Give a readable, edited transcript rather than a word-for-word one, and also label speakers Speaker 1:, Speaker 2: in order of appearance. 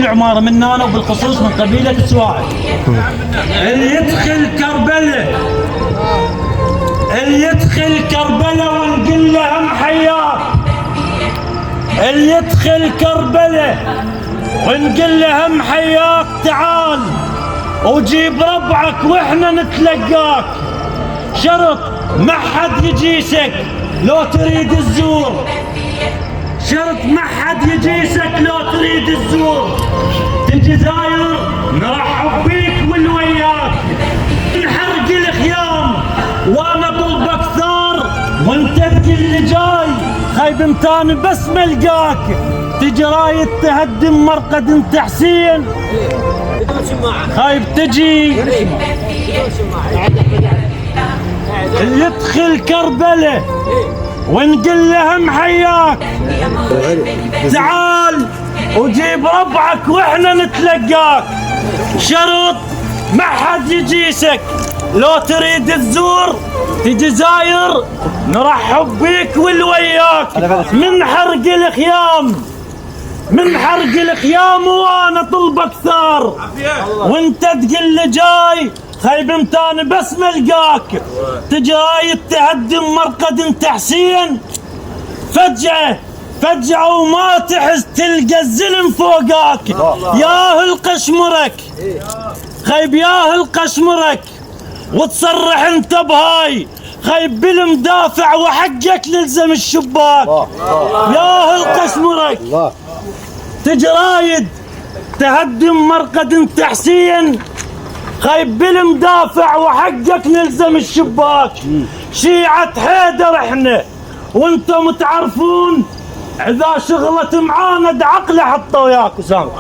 Speaker 1: العمارة منا أنا وبالخصوص من قبيلة السواعد. اللي يدخل كربلة ونقول له هم حياك، اللي يدخل كربلة ونقول له هم حياك، تعال وجيب ربعك واحنا نتلقاك. شرط ما حد يجيسك لو تريد الزور، شرط ما حد يجيسك لو تريد الزور. تجي زاير نرحب بيك والوياك، نحرق الخيام وانا طلبك ثار، وانت تقول جاي خايب امتاني بس ملقاك. تجي رايد تهدم مرقد انت حسين، خايب تجي اللي يدخل كربلة ونقول له هم حياك، تعال وجيب ربعك واحنا نتلقاك. شرط ما حد يجيسك لو تريد تزور، تجي زاير نرحب بيك والوياك. من حرق الخيام وانا طلبك ثار، وانت تقول لي جاي خايب امتاني بس ملقاك. تجي رايد تهدم مرقد انت حسين، فجأة وما تحس تلقى الزلم فوقاك. ياهل قشمرك خايب، ياهل قشمرك وتصرح انت بهاي، خايب بالمدافع وحقك نلزم الشباك. ياهل قشمرك تجي رايد تهدم مرقد انت حسين، خايب بالمدافع وحقك نلزم الشباك. شيعة حيدر احنا وانتم تعرفون، اذا شغلت معانا دعقله حطوا وياك وسام.